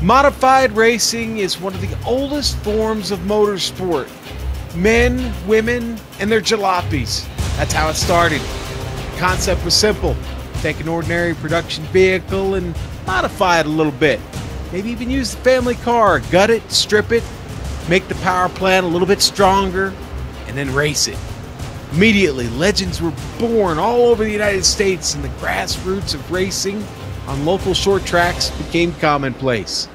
Modified racing is one of the oldest forms of motorsport. Men, women, and their jalopies. That's how it started. The concept was simple. Take an ordinary production vehicle and modify it a little bit. Maybe even use the family car, gut it, strip it, make the power plant a little bit stronger, and then race it. Immediately, legends were born all over the United States, and the grassroots of racing on local short tracks became commonplace.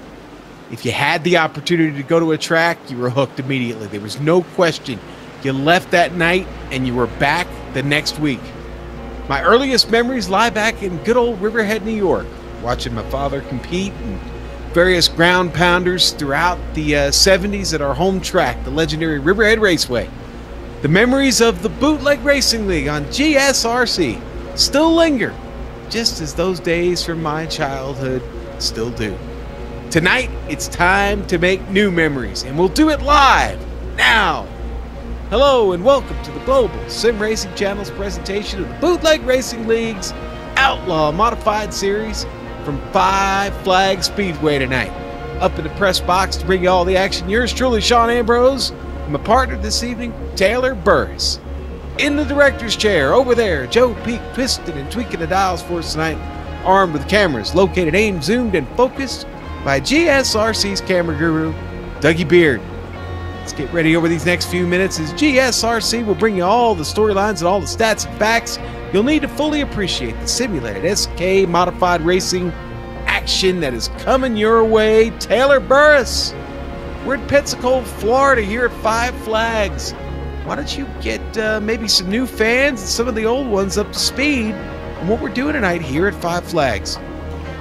If you had the opportunity to go to a track, you were hooked immediately. There was no question. You left that night and you were back the next week. My earliest memories lie back in good old Riverhead, New York, watching my father compete in various ground pounders throughout the 70s at our home track, the legendary Riverhead Raceway. The memories of the Bootleg Racing League on GSRC still linger, just as those days from my childhood still do. Tonight, it's time to make new memories, and we'll do it live, now. Hello, and welcome to the Global SimRacing Channel's presentation of the Bootleg Racing League's Outlaw Modified Series from Five Flags Speedway tonight. Up in the press box to bring you all the action, yours truly, Sean Ambrose, and my partner this evening, Taylor Burris. In the director's chair, over there, Joe Peak twisting and tweaking the dials for us tonight, armed with cameras located, aimed, zoomed, and focused by GSRC's camera guru, Dougie Beard. Let's get ready over these next few minutes as GSRC will bring you all the storylines and all the stats and facts you'll need to fully appreciate the simulated SK modified racing action that is coming your way. Taylor Burris, we're in Pensacola, Florida here at Five Flags. Why don't you get maybe some new fans and some of the old ones up to speed on what we're doing tonight here at Five Flags?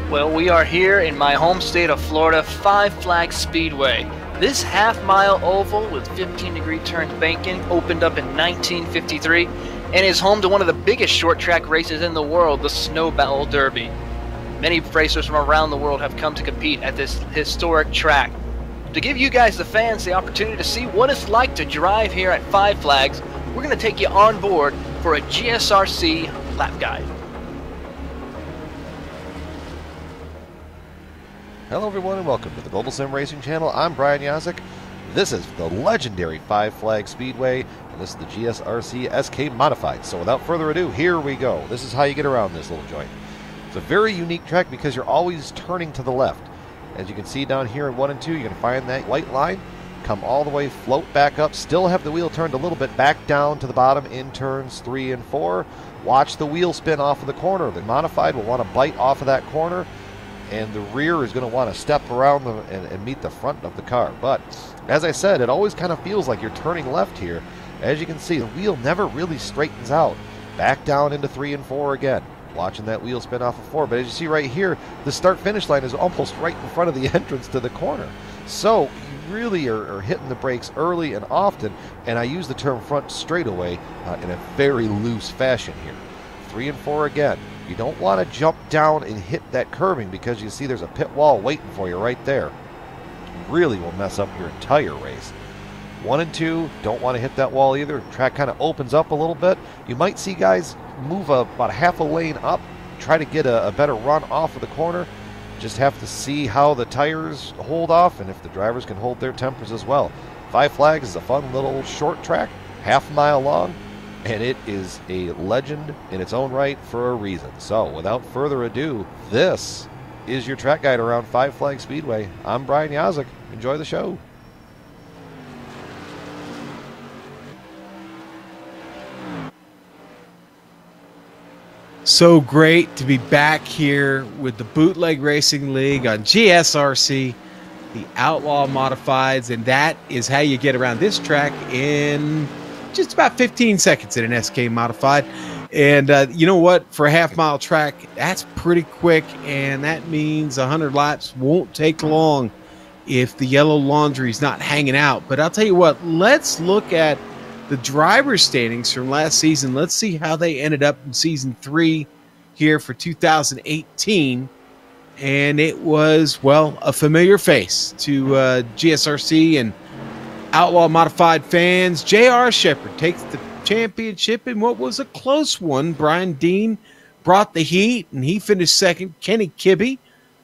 Well, we are here in my home state of Florida, Five Flags Speedway. This half-mile oval with 15-degree turns banking opened up in 1953 and is home to one of the biggest short-track races in the world, the Snowball Derby. Many racers from around the world have come to compete at this historic track. To give you guys, the fans, the opportunity to see what it's like to drive here at Five Flags, we're going to take you on board for a GSRC lap guide. Hello everyone and welcome to the Global SimRacing Channel. I'm Brian Yazek. This is the legendary Five Flags Speedway, and this is the GSRC SK Modified. So without further ado, here we go. This is how you get around this little joint. It's a very unique track because you're always turning to the left. As you can see down here in 1 and 2, you're going to find that white line, come all the way, float back up, still have the wheel turned a little bit back down to the bottom in turns 3 and 4. Watch the wheel spin off of the corner. The Modified will want to bite off of that corner, and the rear is going to want to step around and meet the front of the car. But as I said, it always kind of feels like you're turning left here. As you can see, the wheel never really straightens out. Back down into 3 and 4 again. Watching that wheel spin off of 4. But as you see right here, the start-finish line is almost right in front of the entrance to the corner. So you really are hitting the brakes early and often, and I use the term front straightaway in a very loose fashion here. 3 and 4 again. You don't want to jump down and hit that curving because you see there's a pit wall waiting for you right there. Really will mess up your entire race. 1 and 2, don't want to hit that wall either. Track kind of opens up a little bit. You might see guys move about half a lane up, try to get a better run off of the corner. Just have to see how the tires hold off and if the drivers can hold their tempers as well. Five Flags is a fun little short track, half-mile long, and it is a legend in its own right for a reason. So without further ado, this is your track guide around Five Flags Speedway. I'm Brian Yazek. Enjoy the show. So great to be back here with the Bootleg Racing League on GSRC, the Outlaw Modifieds, and that is how you get around this track in just about 15 seconds in an SK Modified. And you know what? For a half-mile track, that's pretty quick, and that means 100 laps won't take long if the yellow laundry's not hanging out. But I'll tell you what, let's look at the driver's standings from last season. Let's see how they ended up in Season 3 here for 2018. And it was, well, a familiar face to GSRC and Outlaw Modified fans. J.R. Shepard takes the championship in what was a close one. Brian Dean brought the heat, and he finished second. Kenny Kibbe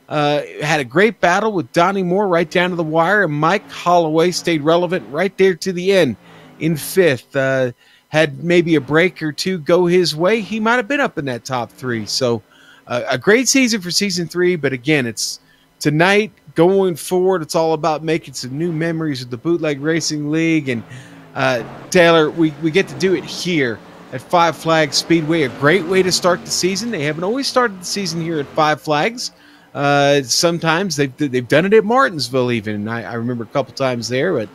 had a great battle with Donnie Moore right down to the wire, and Mike Holloway stayed relevant right there to the end in 5th. Had maybe a break or two go his way, he might have been up in that top 3. So a great season for Season 3, but again, it's tonight, going forward, it's all about making some new memories with the Bootleg Racing League. And Taylor, we get to do it here at Five Flags Speedway, a great way to start the season. They haven't always started the season here at Five Flags. Sometimes they've done it at Martinsville even, and I remember a couple times there.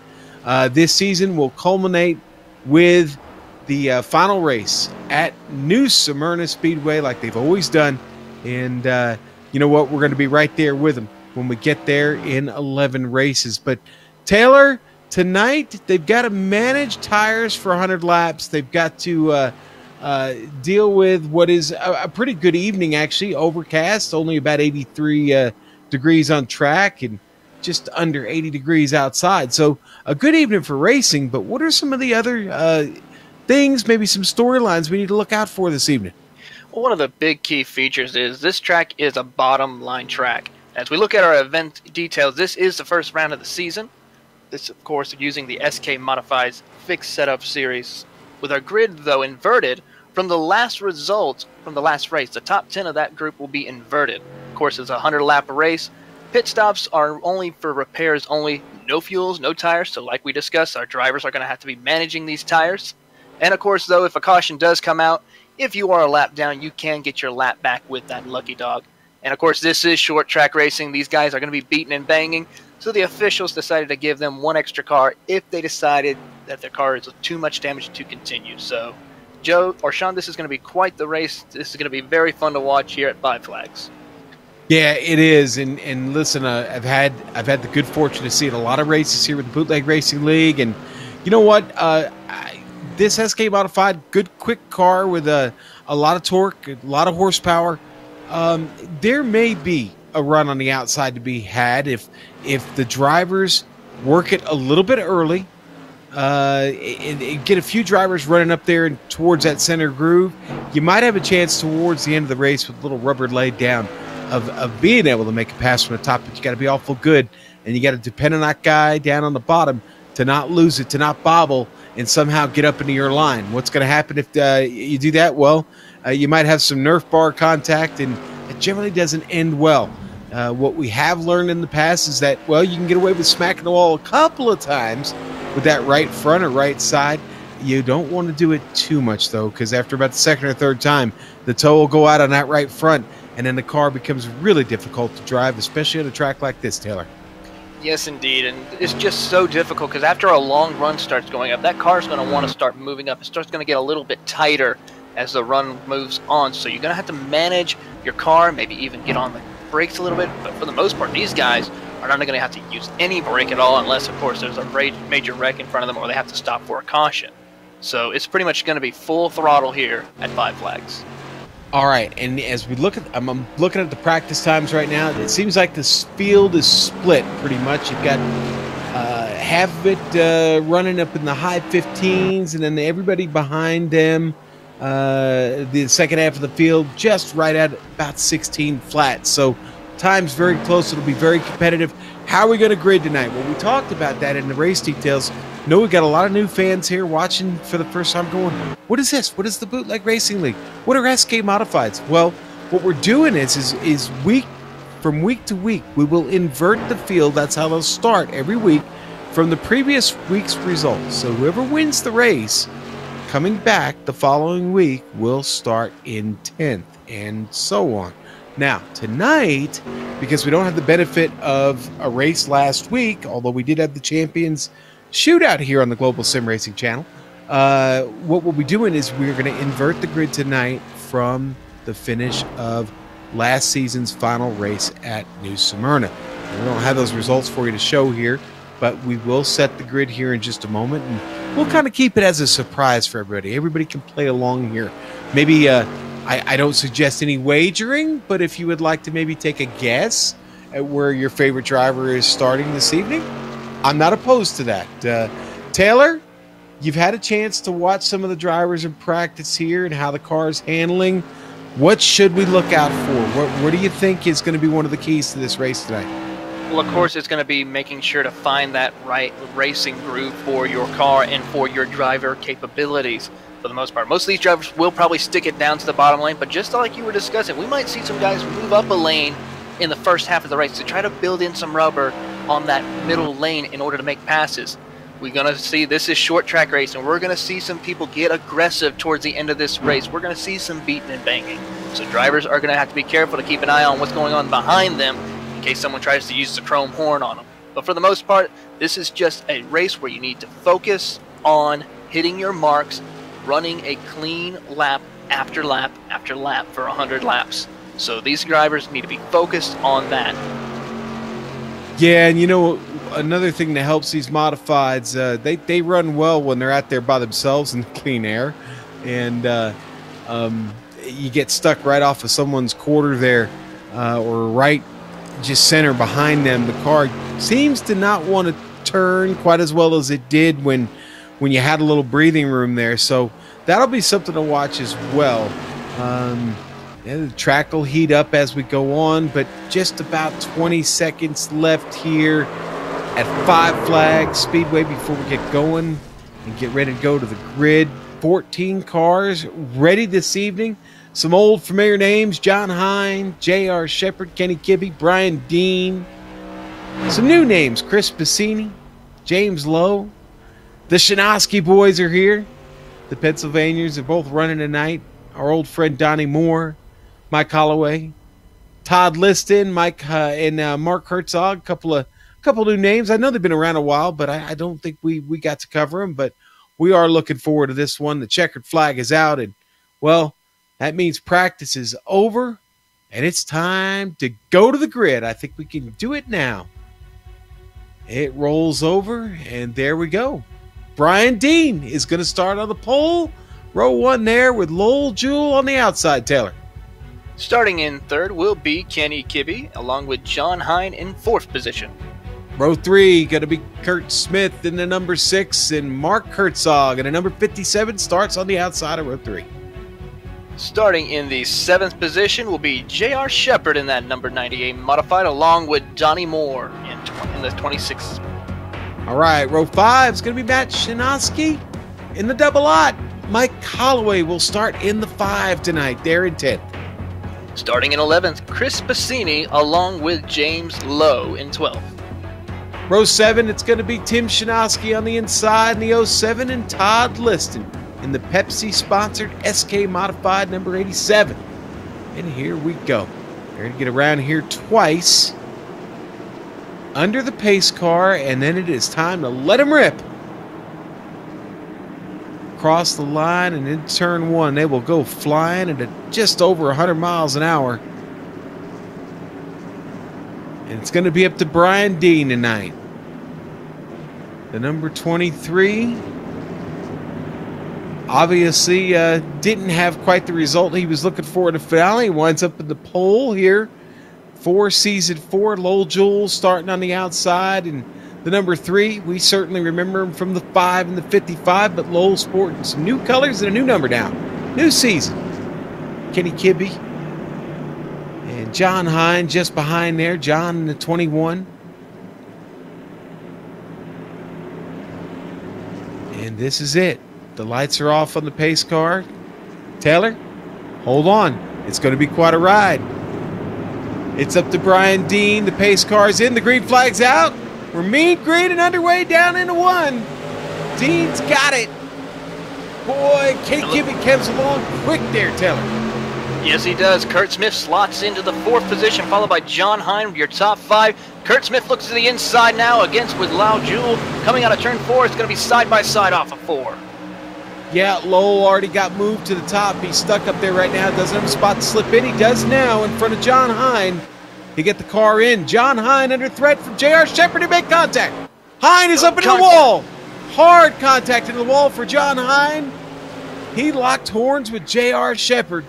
But this season will culminate with the final race at New Smyrna Speedway like they've always done. And you know what? We're going to be right there with them when we get there in 11 races. But Taylor, tonight they've got to manage tires for 100 laps. They've got to deal with what is a pretty good evening, actually. Overcast, only about 83 degrees on track and just under 80 degrees outside. So a good evening for racing. But what are some of the other things, maybe some storylines we need to look out for this evening? Well, one of the big key features is this track is a bottom line track. As we look at our event details, this is the first round of the season. This, of course, using the SK Modified fixed setup series. With our grid, though, inverted from the last result from the last race. The top 10 of that group will be inverted. Of course, it's a 100-lap race. Pit stops are only for repairs only. No fuels, no tires. So like we discussed, our drivers are going to have to be managing these tires. And, of course, though, if a caution does come out, if you are a lap down, you can get your lap back with that lucky dog. And, of course, this is short track racing. These guys are going to be beating and banging. So the officials decided to give them one extra car if they decided that their car is too much damage to continue. So, Joe or Sean, this is going to be quite the race. This is going to be very fun to watch here at Five Flags. Yeah, it is. And listen, I've had the good fortune to see a lot of races here with the Bootleg Racing League. And you know what? This SK Modified, good, quick car with a lot of torque, a lot of horsepower. There may be a run on the outside to be had if the drivers work it a little bit early, and get a few drivers running up there and towards that center groove. You might have a chance towards the end of the race with a little rubber laid down of being able to make a pass from the top, but you got to be awful good, and you got to depend on that guy down on the bottom to not lose it, to not bobble, and somehow get up into your line. What's going to happen if you do that? Well, you might have some Nerf bar contact, and it generally doesn't end well. What we have learned in the past is that, well, you can get away with smacking the wall a couple of times with that right front or right side. You don't want to do it too much, though, because after about the second or third time, the toe will go out on that right front, and then the car becomes really difficult to drive, especially on a track like this, Taylor. Yes, indeed, and it's just so difficult because after a long run starts going up, that car is going to want to start moving up. It starts going to get a little bit tighter as the run moves on, so you're going to have to manage your car, maybe even get on the brakes a little bit, but for the most part, these guys are not going to have to use any brake at all unless, of course, there's a major wreck in front of them or they have to stop for a caution. So it's pretty much going to be full throttle here at Five Flags. All right, and as we look at, I'm looking at the practice times right now. It seems like this field is split pretty much. You've got half of it running up in the high 15s, and then everybody behind them, the second half of the field, just right at about 16 flat. So time's very close. It'll be very competitive. How are we going to grid tonight? Well, we talked about that in the race details. No, we got a lot of new fans here watching for the first time going, what is this? What is the Bootleg Racing League? What are SK Modifieds? Well, what we're doing is from week to week, we will invert the field. That's how they'll start every week from the previous week's results. So whoever wins the race, coming back the following week, will start in 10th and so on. Now, tonight, because we don't have the benefit of a race last week, although we did have the Champions Shootout here on the Global SimRacing Channel, what we'll be doing is we're going to invert the grid tonight from the finish of last season's final race at New Smyrna. We don't have those results for you to show here, but we will set the grid here in just a moment, and we'll kind of keep it as a surprise for everybody. Everybody can play along here. Maybe I don't suggest any wagering, but if you would like to maybe take a guess at where your favorite driver is starting this evening, I'm not opposed to that. Taylor, you've had a chance to watch some of the drivers in practice here and how the car is handling. What should we look out for? What do you think is going to be one of the keys to this race tonight? Well, of course, it's going to be making sure to find that right racing groove for your car and for your driver capabilities for the most part. Most of these drivers will probably stick it down to the bottom lane, but just like you were discussing, we might see some guys move up a lane in the first half of the race to try to build in some rubber on that middle lane in order to make passes. We're going to see, this is short track race, and we're going to see some people get aggressive towards the end of this race. We're going to see some beating and banging. So drivers are going to have to be careful to keep an eye on what's going on behind them in case someone tries to use the chrome horn on them. But for the most part, this is just a race where you need to focus on hitting your marks, running a clean lap after lap after lap for 100 laps. So these drivers need to be focused on that. Yeah, and you know, another thing that helps these modifieds, they run well when they're out there by themselves in the clean air. And you get stuck right off of someone's quarter there, or right just center behind them. The car seems to not want to turn quite as well as it did when you had a little breathing room there. So that'll be something to watch as well. Yeah, the track will heat up as we go on, but just about 20 seconds left here at Five Flags Speedway before we get going and get ready to go to the grid. 14 cars ready this evening. Some old familiar names: John Hine, J.R. Shepard, Kenny Kibbe, Brian Dean. Some new names: Chris Bassini, James Lowe. The Shinosky boys are here. The Pennsylvanians are both running tonight. Our old friend Donnie Moore, Mike Holloway, Todd Liston, and Mark Herzog. A couple new names. I know they've been around a while, but I don't think we got to cover them. But we are looking forward to this one. The checkered flag is out, and, well, that means practice is over, and it's time to go to the grid. I think we can do it now. It rolls over, and there we go. Brian Dean is going to start on the pole. Row 1 there with Lowell Jewell on the outside, Taylor. Starting in third will be Kenny Kibbe, along with John Hine in fourth position. Row 3, going to be Kurt Smith in the number 6, and Mark Herzog in the number 57 starts on the outside of row 3. Starting in the seventh position will be J.R. Shepard in that number 98 modified, along with Donnie Moore in the 26th. All right, row 5 is going to be Matt Shinosky in the double lot. Mike Holloway will start in the 5 tonight. They're in 10th. Starting in 11th, Chris Bassini along with James Lowe in 12th. Row 7, it's going to be Tim Shinosky on the inside in the 07 and Todd Liston in the Pepsi-sponsored SK Modified number 87. And here we go. They're going to get around here twice under the pace car, and then it is time to let them rip. Cross the line, and in turn 1, they will go flying at just over 100 miles an hour. And it's going to be up to Brian Dean tonight. The number 23 obviously didn't have quite the result he was looking for in the finale. He winds up in the pole here for season 4. Lowell Jewell starting on the outside, and the number 3, we certainly remember him from the 5 and the 55, but Lowell sporting some new colors and a new number now. New season. Kenny Kibbe and John Hine just behind there. John in the 21. And this is it. The lights are off on the pace car. Taylor, hold on. It's going to be quite a ride. It's up to Brian Dean. The pace car's in. The green flag's out. We're mean green and underway down into 1. Dean's got it. Boy, Kenny Kibbe comes along quick there, Taylor. Yes, he does. Kurt Smith slots into the 4th position, followed by John Hine, your top 5. Kurt Smith looks to the inside now, against with Lowell Jewell. Coming out of turn 4, it's going to be side-by-side off of 4. Yeah, Lowell already got moved to the top. He's stuck up there right now. Doesn't have a spot to slip in. He does now in front of John Hine. He get the car in. John Hine under threat from J.R. Shepard to make contact. Hine is up into the wall. Hard contact into the wall for John Hine. He locked horns with J.R. Shepard.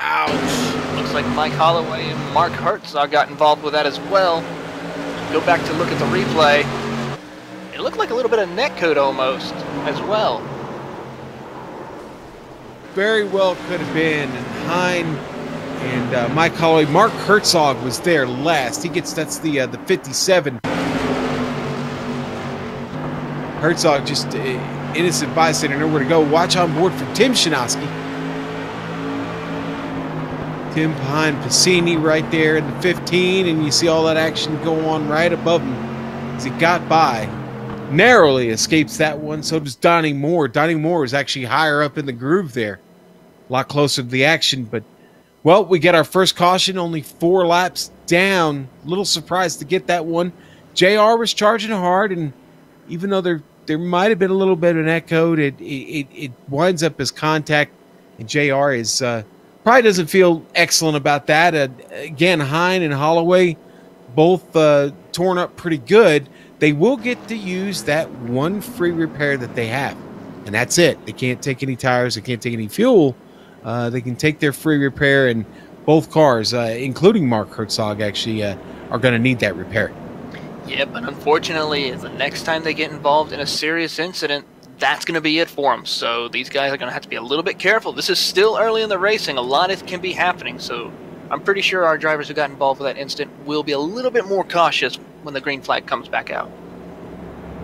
Ouch. Looks like Mike Holloway and Mark Herzog got involved with that as well. Go back to look at the replay. It looked like a little bit of netcode almost as well. very well could have been. And Hine and Mike Holloway. Mark Herzog was there last. That's the 57. Herzog just innocent bystander, nowhere to go. Watch on board for Tim Shinoski. Tim behind Piscini right there in the 15, and you see all that action go on right above him as he got by. Narrowly escapes that one, so does Donnie Moore. Donnie Moore was actually higher up in the groove there. A lot closer to the action, but, well, we get our first caution, only 4 laps down. A little surprised to get that one. JR was charging hard, and even though there might have been a little bit of an echo, it winds up as contact, and JR is probably doesn't feel excellent about that. Again, Hine and Holloway both torn up pretty good. They will get to use that one free repair that they have, and that's it. They can't take any tires. They can't take any fuel. They can take their free repair, and both cars, including Mark Herzog, actually are going to need that repair. Yeah, but unfortunately, the next time they get involved in a serious incident, that's going to be it for them. So these guys are going to have to be a little bit careful. This is still early in the racing. A lot can be happening, so I'm pretty sure our drivers who got involved with that incident will be a little bit more cautious when the green flag comes back out.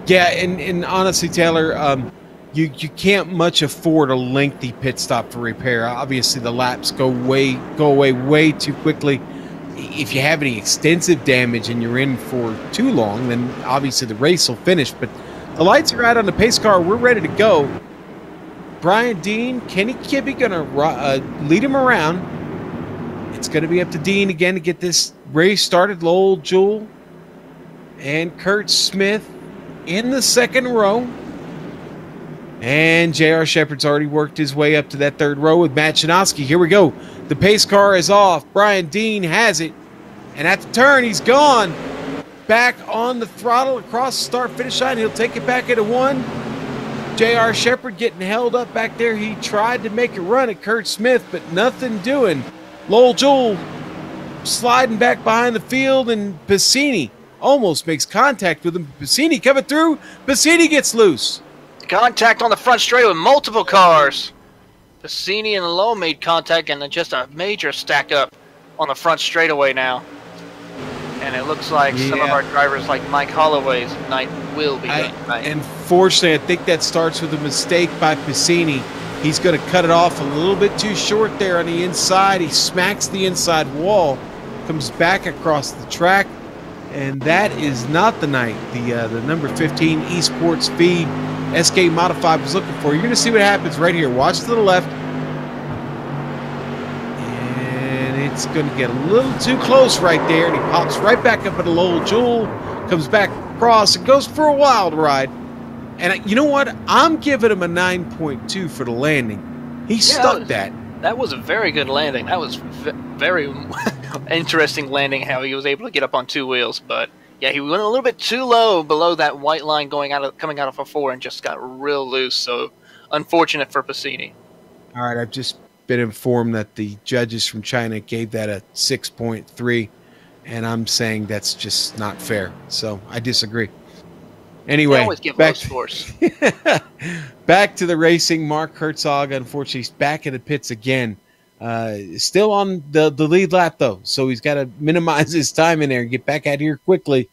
Yeah, and honestly, Taylor, you can't much afford a lengthy pit stop for repair. Obviously, the laps go away way too quickly. If you have any extensive damage and you're in for too long, then obviously the race will finish. But the lights are out on the pace car. We're ready to go. Brian Dean, Kenny Kibbe going to lead him around. It's going to be up to Dean again to get this race started. Lowell Jewell and Kurt Smith in the second row. And J.R. Shepard's already worked his way up to that third row with Matt Shinoski. Here we go. The pace car is off. Brian Dean has it. And at the turn, he's gone. Back on the throttle across the start-finish line. He'll take it back into 1. J.R. Shepard getting held up back there. He tried to make a run at Kurt Smith, but nothing doing. Lowell Jewell sliding back behind the field, and Piscini almost makes contact with him. Piscini coming through. Piscini gets loose. Contact on the front straight with multiple cars. Piscini and Lowe made contact, and then just a major stack up on the front straightaway now. And it looks like some of our drivers, like Mike Holloway's night, will be good tonight. Unfortunately, I think that starts with a mistake by Piscini. He's going to cut it off a little bit too short there on the inside. He smacks the inside wall, comes back across the track, and that is not the night the number 15 Esports feed SK Modified was looking for. You're going to see what happens right here. Watch to the left. And it's going to get a little too close right there, and he pops right back up at Lowell Jewell, comes back across, and goes for a wild ride. And you know what? I'm giving him a 9.2 for the landing. He stuck that. That was a very good landing. That was very interesting landing, how he was able to get up on 2 wheels. But yeah, he went a little bit too low below that white line coming out of a 4 and just got real loose. So unfortunate for Piscini. All right, I've just been informed that the judges from China gave that a 6.3, and I'm saying that's just not fair. So I disagree. Anyway, always give low scores. Back to the racing. Mark Herzog, unfortunately, is back in the pits again. Still on the lead lap, though, so he's got to minimize his time in there and get back out here quickly.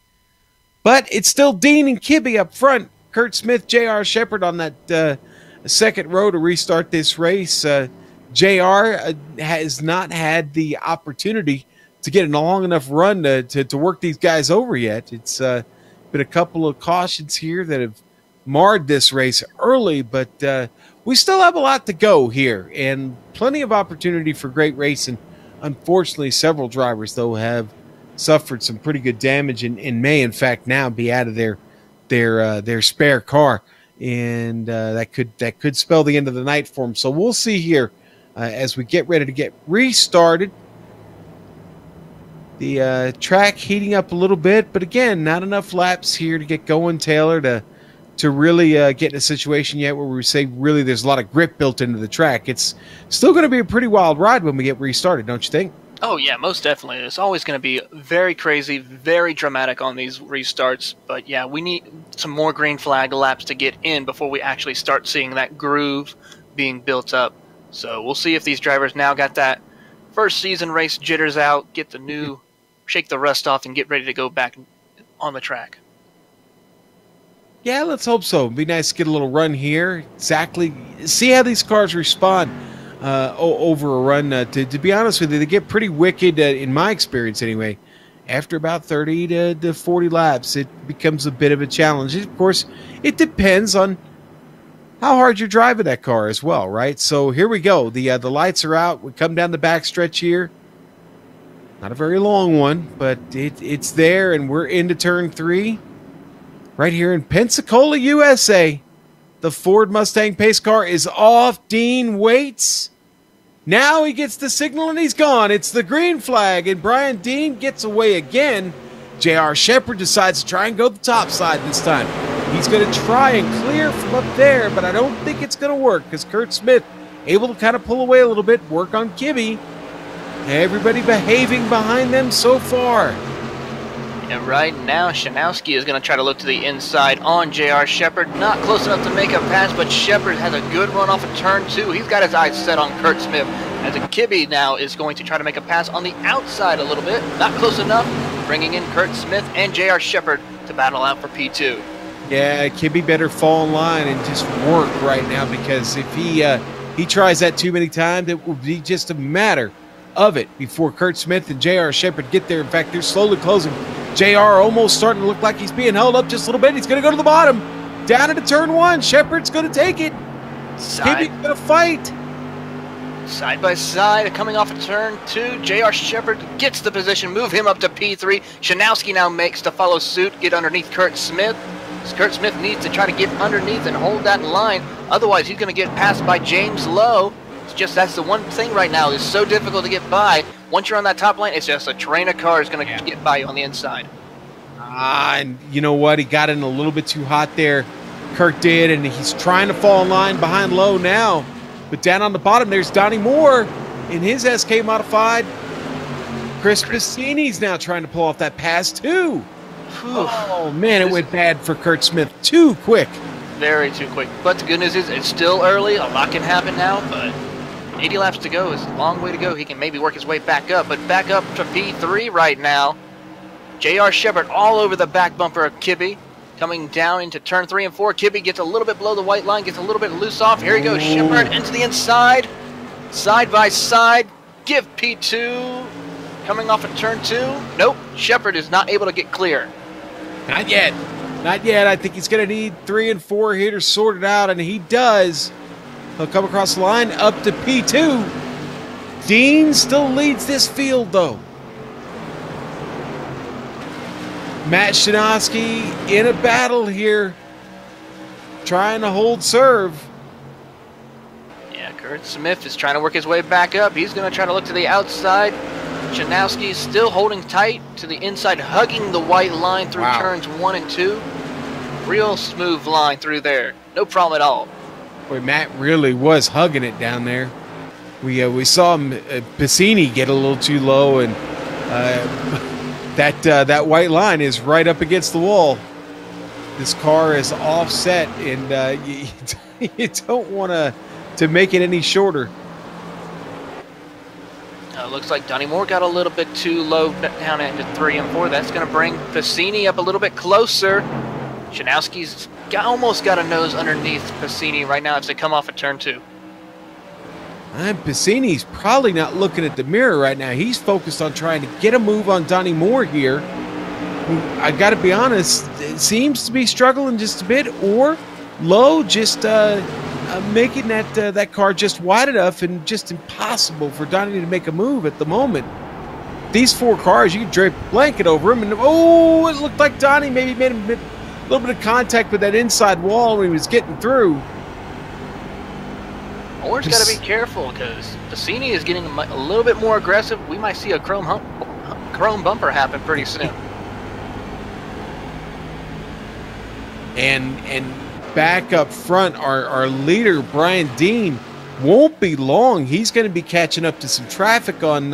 But it's still Dean and Kibbe up front. Kurt Smith, J.R. Shepard on that second row to restart this race. J.R. has not had the opportunity to get a long enough run to work these guys over yet. It's been a couple of cautions here that have marred this race early, but we still have a lot to go here and plenty of opportunity for great racing. Unfortunately, several drivers, though, have suffered some pretty good damage and may, in fact, now be out of their spare car, and that could spell the end of the night for them. So we'll see here as we get ready to get restarted. The track heating up a little bit, but again, not enough laps here to get going, Taylor, to really get in a situation yet where we say really there's a lot of grip built into the track. It's still going to be a pretty wild ride when we get restarted, don't you think? Oh, yeah, most definitely. It's always going to be very crazy, very dramatic on these restarts. But, yeah, we need some more green flag laps to get in before we actually start seeing that groove being built up. So we'll see if these drivers now got that first season race jitters out, shake the rust off, and get ready to go back on the track. Yeah, let's hope so. It'd be nice to get a little run here. Exactly. See how these cars respond over a run. To be honest with you, they get pretty wicked, in my experience anyway. After about 30 to 40 laps, it becomes a bit of a challenge. Of course, it depends on how hard you're driving that car as well, right? So here we go. The lights are out. We come down the backstretch here. Not a very long one, but it's there, and we're into turn 3. Right here in Pensacola, USA. The Ford Mustang pace car is off. Dean waits. Now he gets the signal and he's gone. It's the green flag, and Brian Dean gets away again. J.R. Shepard decides to try and go the top side this time. He's going to try and clear from up there, but I don't think it's going to work because Kurt Smith able to kind of pull away a little bit, work on Kibbe. Everybody behaving behind them so far. And right now, Shanowski is going to try to look to the inside on J.R. Shepard. Not close enough to make a pass, but Shepard has a good run off of turn 2. He's got his eyes set on Kurt Smith. As Kibbe now is going to try to make a pass on the outside a little bit. Not close enough, bringing in Kurt Smith and J.R. Shepard to battle out for P2. Yeah, Kibbe better fall in line and just work right now, because if he tries that too many times, it will be just a matter of it before Kurt Smith and J.R. Shepard get there. In fact, they're slowly closing. JR almost starting to look like he's being held up just a little bit. He's going to go to the bottom. Down into turn 1. Shepard's going to take it. Kibbe's going to fight. Side by side, coming off of turn 2. JR Shepard gets the position, move him up to P3. Shanowski now makes to follow suit, get underneath Kurt Smith. Kurt Smith needs to try to get underneath and hold that line. Otherwise, he's going to get passed by James Lowe. It's just that's the one thing right now. It's so difficult to get by. Once you're on that top line, it's just a train of cars going to get by you on the inside. And you know what? He got in a little bit too hot there. Kirk did, and he's trying to fall in line behind Lowe now. But down on the bottom, there's Donnie Moore in his SK Modified. Chris Bassini's now trying to pull off that pass, too. Oh, man, it went bad for Kurt Smith. Too quick. Very too quick. But the good news is it's still early. A lot can happen now, but 80 laps to go is a long way to go. He can maybe work his way back up, but back up to P3 right now. J.R. Shepard all over the back bumper of Kibbe. Coming down into turn 3 and 4. Kibbe gets a little bit below the white line, gets a little bit loose off. Here he goes, Shepard into the inside. Side by side. Give P2. Coming off of turn 2. Nope, Shepard is not able to get clear. Not yet. Not yet. I think he's going to need 3 and 4 here to sort it out, and he does. He'll come across the line up to P2. Dean still leads this field, though. Matt Shanowski in a battle here, trying to hold serve. Yeah, Kurt Smith is trying to work his way back up. He's going to try to look to the outside. Shanowski is still holding tight to the inside, hugging the white line through turns 1 and 2. Real smooth line through there. No problem at all. Boy, Matt really was hugging it down there. We saw him, Bassini get a little too low, and that white line is right up against the wall. This car is offset, and you don't want to make it any shorter. Looks like Donnie Moore got a little bit too low down into 3 and 4. That's going to bring Bassini up a little bit closer. Shanowski's almost got a nose underneath Bassini right now as they come off of turn 2. And Bassini's probably not looking at the mirror right now. He's focused on trying to get a move on Donnie Moore here, who, I got to be honest, seems to be struggling just a bit, or Lowe just making that car just wide enough and just impossible for Donnie to make a move at the moment. These 4 cars, you can drape a blanket over them, and it looked like Donnie maybe made a little bit of contact with that inside wall when he was getting through. Moore's got to be careful because Bassini is getting a little bit more aggressive. We might see a chrome bumper happen pretty soon. And back up front, our leader, Brian Dean, won't be long. He's going to be catching up to some traffic on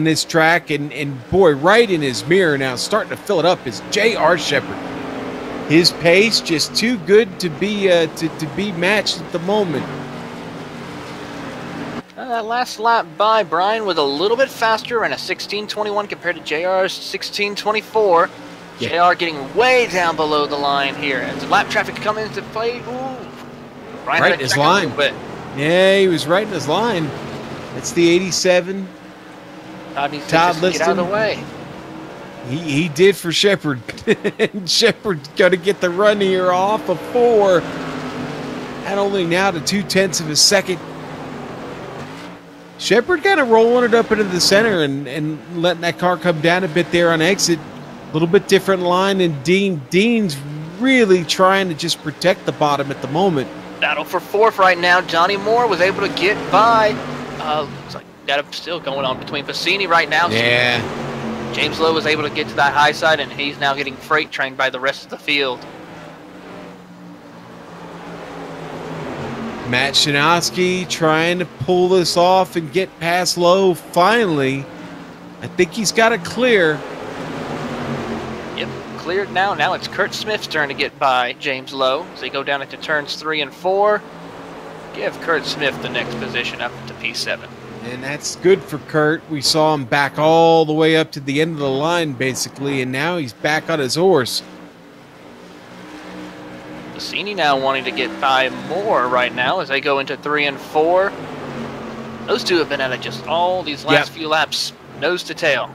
this track. And boy, right in his mirror now, starting to fill it up, is J.R. Shepard. His pace just too good to be matched at the moment. that last lap by Brian was a little bit faster and a 16:21 compared to JR's 16:24. Yeah. JR getting way down below the line here. As lap traffic coming into play, ooh. Brian Right had in to his check a line. little bit. Yeah, he was right in his line. That's the 87. Todd needs to Todd just get out of the Liston. way. He did for Shepard. And Shepard's got to get the run here off of 4. And only now to 0.2 of a second. Shepard kind of rolling it up into the center and letting that car come down a bit there on exit. A little bit different line than Dean. Dean's really trying to just protect the bottom at the moment. Battle for 4th right now. Johnny Moore was able to get by. Looks like got him still going on between Pacini right now. Yeah. James Lowe was able to get to that high side, and he's now getting freight trained by the rest of the field. Matt Shinowski trying to pull this off and get past Lowe finally. I think he's got it clear. Yep, cleared now. Now it's Kurt Smith's turn to get by James Lowe. As they go down into turns 3 and 4. Give Kurt Smith the next position up to P7. And that's good for Kurt. We saw him back all the way up to the end of the line, basically, and now he's back on his horse. Pacini now wanting to get by Moore right now as they go into 3 and 4. Those two have been at it just all these last few laps, nose to tail.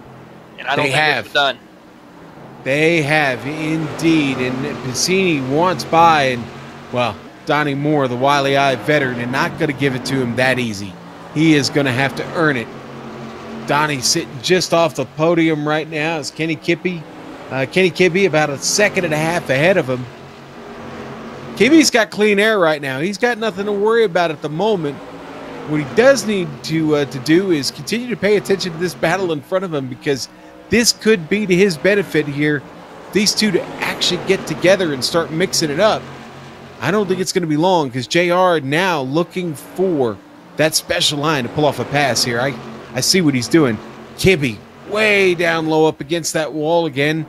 And I don't think it's done. They have, indeed. And Pacini wants by, and, well, Donnie Moore, the wily-eyed veteran, and not going to give it to him that easy. He is going to have to earn it. Donnie sitting just off the podium right now is Kenny Kippy. Kenny Kippy about 1.5 seconds ahead of him. Kippy's got clean air right now. He's got nothing to worry about at the moment. What he does need to do is continue to pay attention to this battle in front of him, because this could be to his benefit here. These two to actually get together and start mixing it up. I don't think it's going to be long, because JR now looking for that special line to pull off a pass here. I see what he's doing. Kibbe way down low up against that wall again.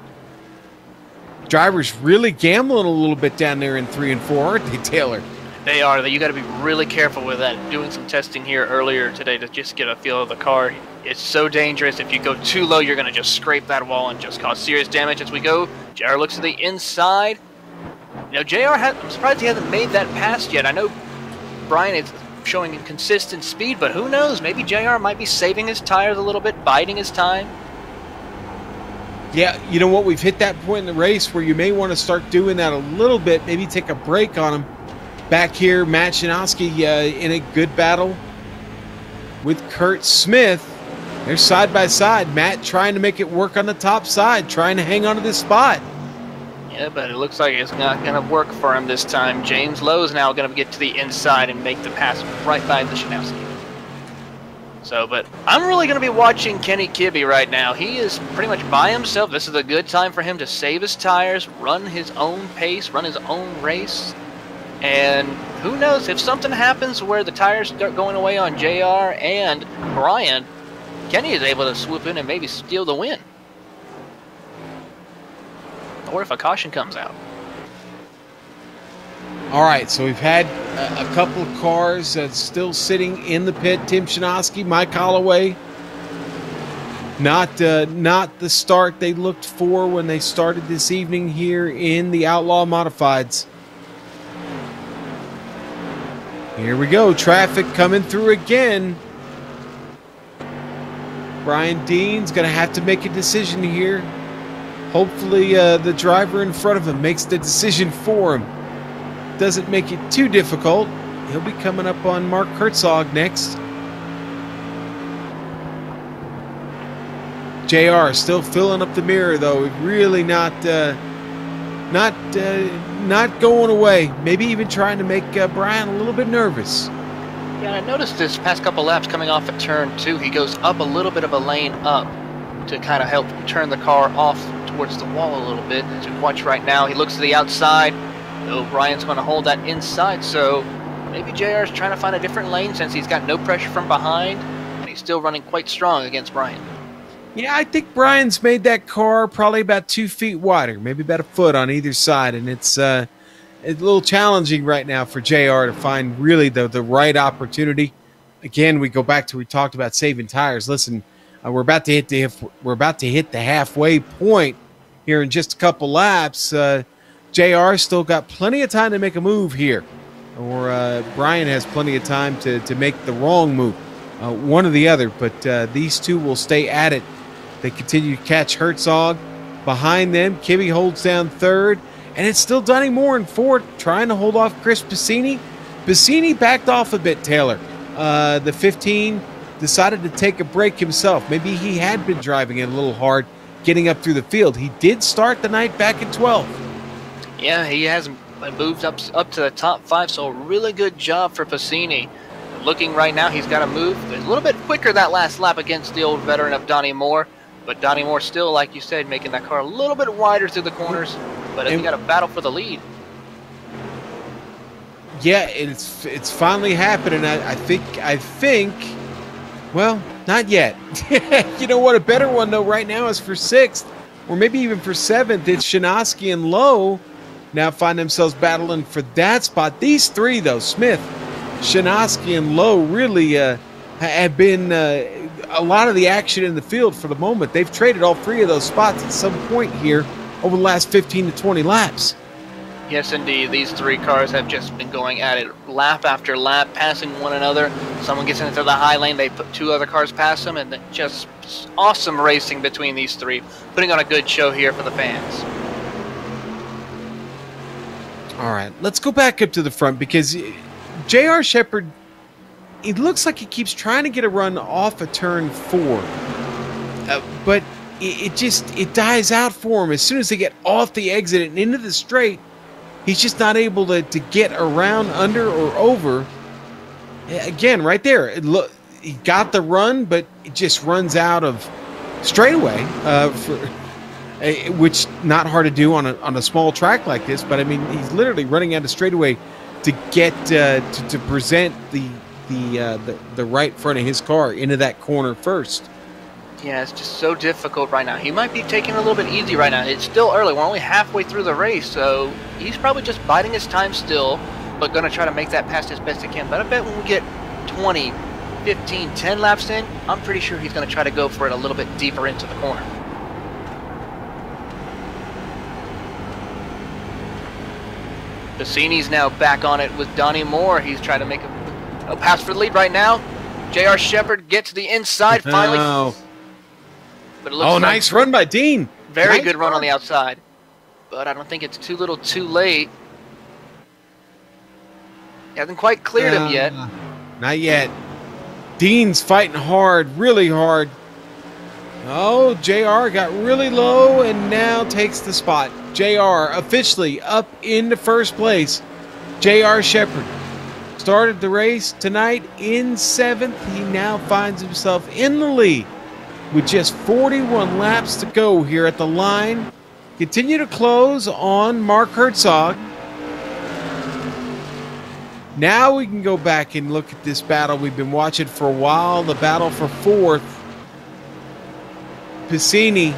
Drivers really gambling a little bit down there in 3 and 4, aren't they, Taylor? They are. You got to be really careful with that. Doing some testing here earlier today to just get a feel of the car. It's so dangerous. If you go too low, you're going to just scrape that wall and just cause serious damage. As we go, JR looks to the inside. You know, I'm surprised he hasn't made that pass yet. I know Brian is showing inconsistent speed, but who knows? Maybe JR might be saving his tires a little bit, biding his time. Yeah, you know what? We've hit that point in the race where you may want to start doing that a little bit. Maybe take a break on him. Back here, Matt Shinowski in a good battle with Kurt Smith. They're side by side. Matt trying to make it work on the top side, trying to hang on to this spot. Yeah, but it looks like it's not going to work for him this time. James Lowe's now going to get to the inside and make the pass right by the Shinowski. So, but I'm really going to be watching Kenny Kibbe right now. He is pretty much by himself. This is a good time for him to save his tires, run his own pace, run his own race. And who knows, if something happens where the tires start going away on JR and Brian, Kenny is able to swoop in and maybe steal the win. Or if a caution comes out. All right, so we've had a couple of cars still sitting in the pit. Tim Shinowski, Mike Holloway. Not the start they looked for when they started this evening here in the Outlaw Modifieds. Here we go, traffic coming through again. Brian Dean's going to have to make a decision here. Hopefully the driver in front of him makes the decision for him. Doesn't make it too difficult. He'll be coming up on Mark Herzog next. JR still filling up the mirror, though. Really not going away. Maybe even trying to make Brian a little bit nervous. Yeah, I noticed this past couple laps coming off at turn 2, he goes up a little bit of a lane up to kind of help turn the car off towards the wall a little bit. As you watch right now, he looks to the outside. Brian's going to hold that inside, so maybe JR is trying to find a different lane since he's got no pressure from behind, and he's still running quite strong against Brian. Yeah, I think Brian's made that car probably about 2 feet wider, maybe about a foot on either side, and it's a little challenging right now for JR to find really the right opportunity. again, we go back to we talked about saving tires. Listen, we're about to hit the halfway point here in just a couple laps. JR still got plenty of time to make a move here, or Brian has plenty of time to make the wrong move, one or the other. But these two will stay at it. They continue to catch Herzog. Behind them, Kibbe holds down third, and it's still Donnie Moore in fourth, trying to hold off Chris Bassini. Bassini backed off a bit, Taylor. The 15 decided to take a break himself. Maybe he had been driving it a little hard, getting up through the field. He did start the night back at 12th. Yeah, he has moved up to the top 5, so a really good job for Bassini. Looking right now, he's got to move a little bit quicker that last lap against the old veteran of Donnie Moore. But Donnie Moore still, like you said, making that car a little bit wider through the corners. But he got a battle for the lead. Yeah, it's finally happening. I think, well, not yet. You know what? A better one, though, right now is for 6th, or maybe even for 7th. It's Shinosky and Lowe now find themselves battling for that spot. These three, though, Smith, Shinosky, and Lowe, really have been a lot of the action in the field for the moment. They've traded all three of those spots at some point here over the last 15 to 20 laps. Yes, indeed. These three cars have just been going at it lap after lap, passing one another. Someone gets into the high lane, they put 2 other cars past them, and just awesome racing between these three, putting on a good show here for the fans. All right, let's go back up to the front, because J.R. Shepherd, it looks like he keeps trying to get a run off of turn 4, but it dies out for him as soon as they get off the exit and into the straight. He's just not able to get around, under, or over. Again, right there, he got the run, but it just runs out of straightaway, which not hard to do on a small track like this. But I mean, he's literally running out of straightaway to get to present the right front of his car into that corner first. Yeah, it's just so difficult right now. He might be taking it a little bit easy right now. It's still early. We're only halfway through the race, so he's probably just biding his time still, but going to try to make that pass as best he can. But I bet when we get 20, 15, 10 laps in, I'm pretty sure he's going to try to go for it a little bit deeper into the corner. Bassini's now back on it with Donnie Moore. He's trying to make a pass for the lead right now. J.R. Shepherd gets to the inside finally. Oh. But it looks like nice run by Dean. Very good run on the outside. But I don't think it's too little too late. He hasn't quite cleared him yet. Not yet. Dean's fighting hard, really hard. Oh, JR got really low and now takes the spot. JR officially up into first place. J.R. Shepherd started the race tonight in 7th. He now finds himself in the lead with just 41 laps to go here at the line. Continue to close on Mark Herzog. Now we can go back and look at this battle we've been watching for a while, the battle for 4th. Bassini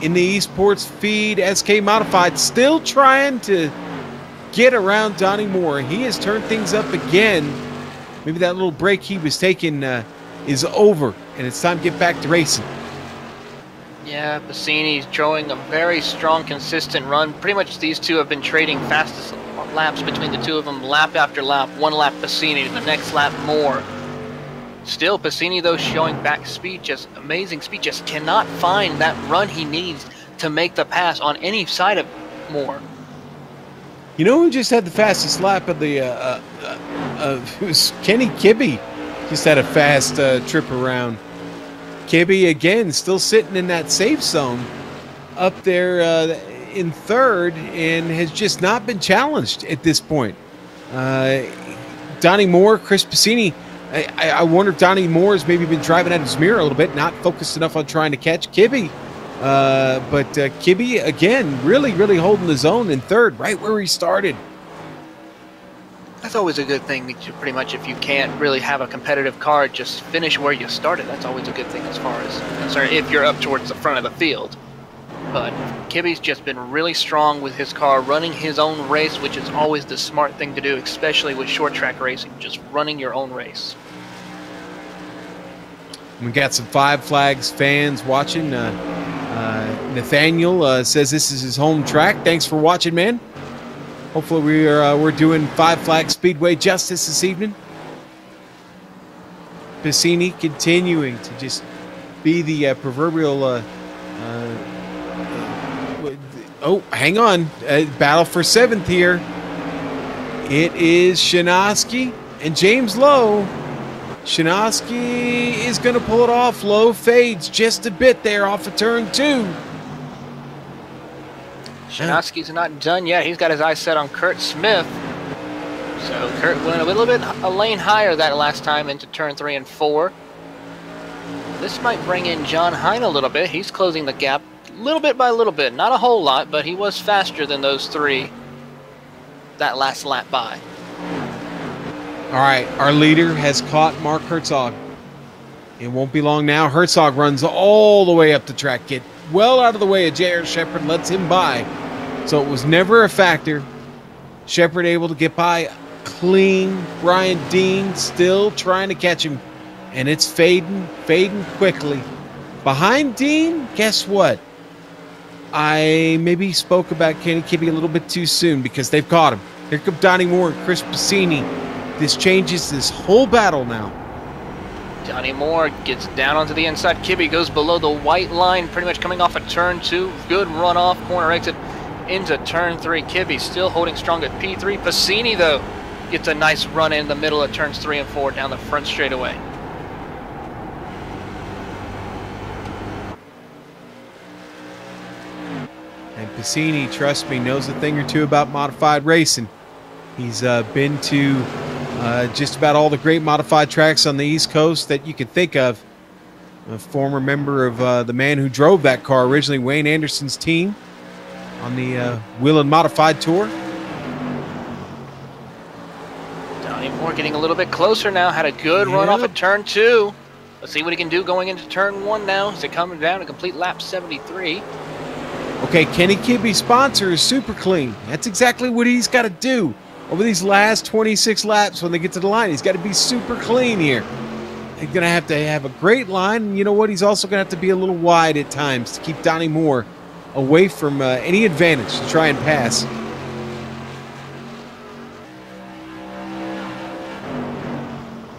in the esports feed, SK Modified, still trying to get around Donnie Moore. He has turned things up again. Maybe that little break he was taking is over, and it's time to get back to racing. Yeah, Bassini's showing a very strong, consistent run. Pretty much these two have been trading fastest laps between the two of them, lap after lap. One lap Bassini, the next lap Moore. Still, Bassini, though, showing back speed, just amazing speed, just cannot find that run he needs to make the pass on any side of Moore. You know who just had the fastest lap of the it was Kenny Kibbe. Just had a fast trip around. Kibbe, again, still sitting in that safe zone up there in 3rd and has just not been challenged at this point. Donnie Moore, Chris Bassini, I wonder if Donnie Moore has maybe been driving out of his mirror a little bit, not focused enough on trying to catch Kibbe. But Kibbe, again, really, really holding his own in 3rd, right where he started. That's always a good thing. Pretty much, if you can't really have a competitive car, just finish where you started. That's always a good thing as far as if you're up towards the front of the field. But Kibbe's just been really strong with his car, running his own race, which is always the smart thing to do, especially with short track racing, just running your own race. We got some Five Flags fans watching. Nathaniel says this is his home track. Thanks for watching, man. Hopefully we're doing Five Flags Speedway justice this evening. Piscini continuing to just be the proverbial. Oh, hang on! Battle for 7th here. It is Shanowski and James Lowe. Shanowski is going to pull it off. Lowe fades just a bit there off of turn 2. Shanowski's not done yet. He's got his eyes set on Kurt Smith. So Kurt went a little bit a lane higher that last time into turn 3 and 4. This might bring in John Hine a little bit. He's closing the gap little bit by little bit. Not a whole lot, but he was faster than those 3 that last lap by. All right, our leader has caught Mark Herzog. It won't be long now. Herzog runs all the way up the track. Get well out of the way of J.R. Shepard, lets him by. So it was never a factor. Shepard able to get by clean. Brian Dean still trying to catch him. And it's fading quickly. Behind Dean, guess what? I maybe spoke about Kenny Kibbe a little bit too soon because they've caught him. Here come Donnie Moore and Chris Piscini. This changes this whole battle now. Donnie Moore gets down onto the inside. Kibbe goes below the white line, pretty much coming off of turn 2. Good runoff, corner exit into turn 3. Kibbe still holding strong at P3. Piscini, though, gets a nice run in the middle of turns 3 and 4 down the front straightaway. And Piscini, trust me, knows a thing or two about modified racing. He's been to just about all the great modified tracks on the East Coast that you could think of. A former member of the man who drove that car originally, Wayne Anderson's team, on the Wheel and Modified Tour. Donnie Moore getting a little bit closer now. Had a good run off at turn 2. Let's see what he can do going into turn 1 now. Is it coming down a complete lap 73? Okay, Kenny Kibbe's sponsor is Super Clean. That's exactly what he's got to do. Over these last 26 laps when they get to the line, he's got to be super clean here. He's going to have a great line. And you know what? He's also going to have to be a little wide at times to keep Donnie Moore away from any advantage to try and pass.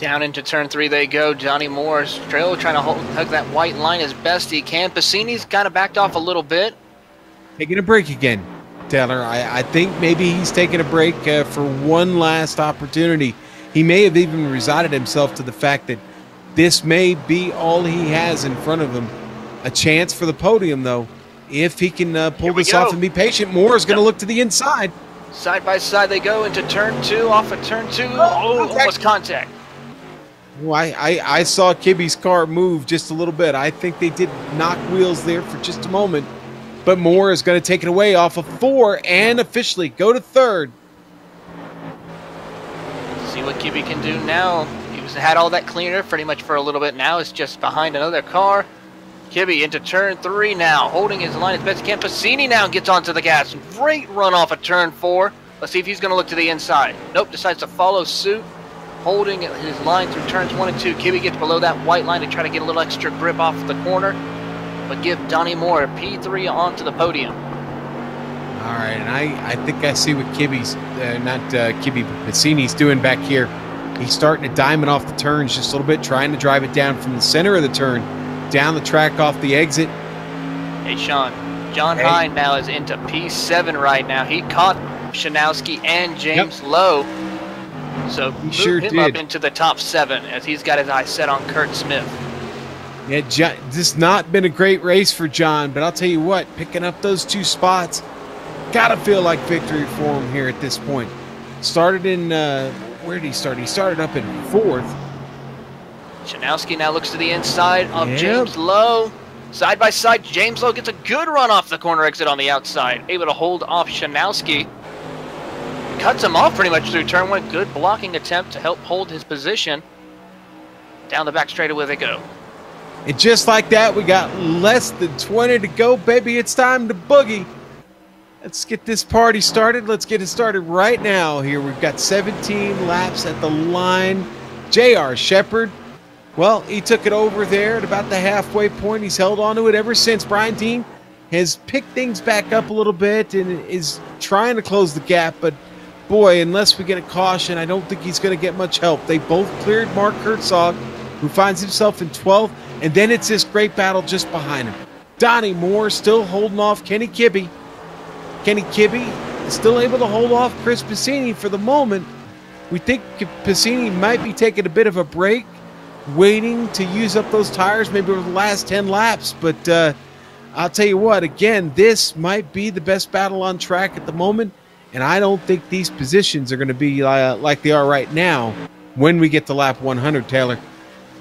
Down into turn 3 they go. Donnie Moore still trying to hug that white line as best he can. Piscini's kind of backed off a little bit. Taking a break again, Taylor. I think maybe he's taking a break for one last opportunity. He may have even resigned himself to the fact that this may be all he has in front of him. A chance for the podium, though. If he can pull this off and be patient, Moore is going to look to the inside. Side by side they go into turn 2, off of turn 2. Oh, almost contact. Well, I saw Kibbe's car move just a little bit. I think they did knock wheels there for just a moment. But Moore is going to take it away off of 4 and officially go to 3rd. See what Kibbe can do now. He's had all that cleaner pretty much for a little bit now. It's just behind another car. Kibbe into turn 3 now, holding his line as best he can. Piscini now gets onto the gas. Great run off of turn 4. Let's see if he's going to look to the inside. Nope, decides to follow suit, holding his line through turns 1 and 2. Kibbe gets below that white line to try to get a little extra grip off the corner, but give Donnie Moore a P3 onto the podium. All right, and I think I see what Kibbe's, not Kibbe, but Piscini's doing back here. He's starting to diamond off the turns just a little bit, trying to drive it down from the center of the turn, down the track off the exit. Hey, Sean. John Hine now is into P7 right now. He caught Shanowski and James Lowe. So he sure him up into the top 7 as he's got his eyes set on Kurt Smith. Yeah, this has not been a great race for John, but I'll tell you what, picking up those 2 spots, gotta feel like victory for him here at this point. Started in, where did he start? He started up in 4th. Shanowski now looks to the inside of James Lowe. Side by side, James Lowe gets a good run off the corner exit on the outside. Able to hold off Shanowski. Cuts him off pretty much through turn 1. Good blocking attempt to help hold his position. Down the back straightaway they go. And just like that, we got less than 20 to go, baby. It's time to boogie. Let's get this party started. Let's get it started right now here. We've got 17 laps at the line. J.R. Shepard Well, he took it over there at about the halfway point. He's held on to it ever since. Brian Dean has picked things back up a little bit and is trying to close the gap, but boy, unless we get a caution, I don't think he's going to get much help. They both cleared Mark Herzog, who finds himself in 12th, and then it's this great battle just behind him. Donnie Moore still holding off Kenny Kibbe. Kenny Kibbe is still able to hold off Chris Piscini for the moment. We think Piscini might be taking a bit of a break, waiting to use up those tires maybe over the last 10 laps, but I'll tell you what, again, this might be the best battle on track at the moment, and I don't think these positions are going to be like they are right now when we get to lap 100, Taylor.